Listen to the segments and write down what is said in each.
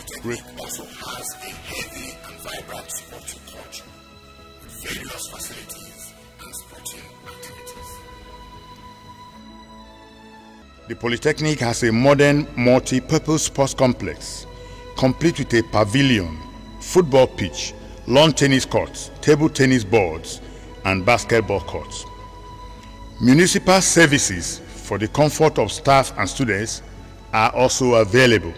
Polytechnic also has a heavy and vibrant sporting culture with various facilities and sporting activities. The Polytechnic has a modern multi-purpose sports complex, complete with a pavilion, football pitch, lawn tennis courts, table tennis boards, and basketball courts. Municipal services for the comfort of staff and students are also available.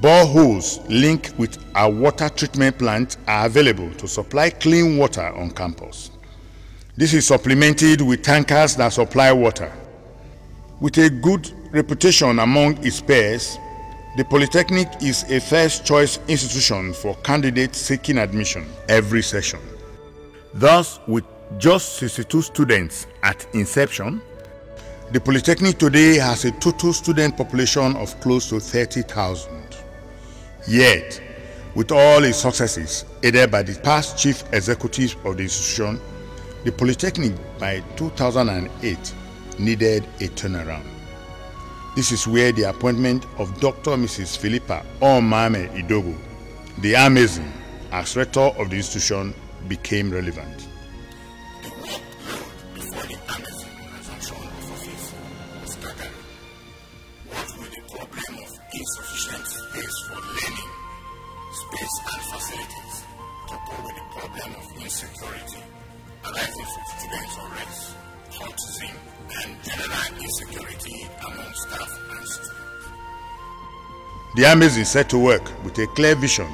Boreholes linked with our water treatment plant are available to supply clean water on campus. This is supplemented with tankers that supply water. With a good reputation among its peers, the Polytechnic is a first-choice institution for candidates seeking admission every session. Thus, with just 62 students at inception, the Polytechnic today has a total student population of close to 30,000. Yet, with all its successes, aided by the past chief executives of the institution, the Polytechnic by 2008 needed a turnaround. This is where the appointment of Dr. Mrs. Philippa Omame Idogo, the Amazing, as rector of the institution became relevant. The workload before the Amazing assumption of office was staggering. What with the problem of insufficient space for learning, space and facilities, coupled with the problem of insecurity arising from student unrest, autism, and general insecurity among staff and students. The Amazing set to work with a clear vision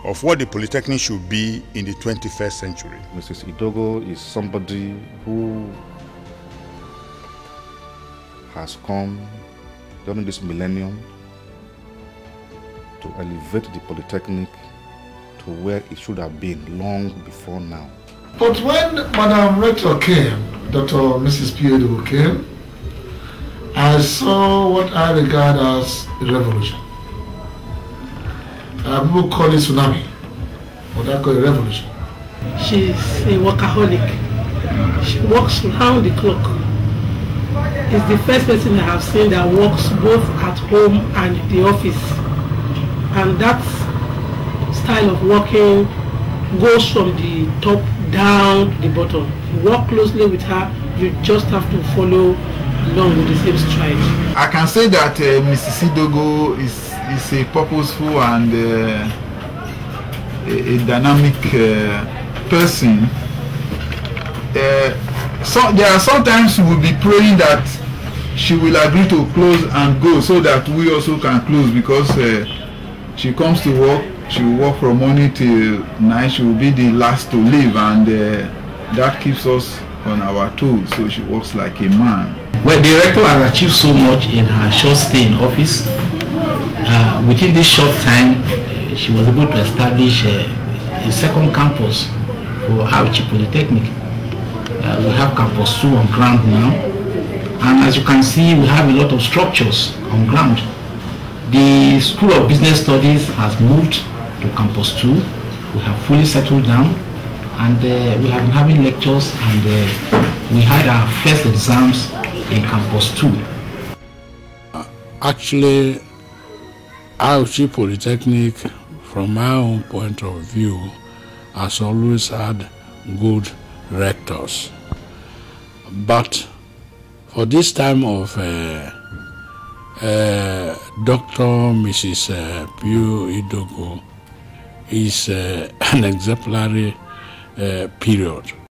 of what the Polytechnic should be in the 21st century. Mrs. Idogo is somebody who has come during this millennium to elevate the Polytechnic to where it should have been long before now. But when Madam Rector came, Dr. Mrs. P. Idogo came, I saw what I regard as a revolution. People call it tsunami, but I call it revolution. She's a workaholic. She works round the clock. Is the first person I have seen that works both at home and the office. And that style of working goes from the top down to the bottom. You work closely with her, you just have to follow along with the same stride. I can say that Mrs. Idogo is a purposeful and a dynamic person. So there are sometimes we will be praying that she will agree to close and go so that we also can close, because she comes to work, she will work from morning till night, she will be the last to leave, and that keeps us on our toes, so she works like a man. Well, the rector has achieved so much in her short stay in office. Within this short time, she was able to establish a second campus for Auchi Polytechnic. We have campus 2 on ground now, and as you can see, we have a lot of structures on ground. The School of Business Studies has moved to campus 2. We have fully settled down, and we have been having lectures, and we had our first exams in campus 2. Actually, Auchi Polytechnic, from my own point of view, has always had good rectors. But for this time of Dr. Mrs. P. Idogo is an exemplary period.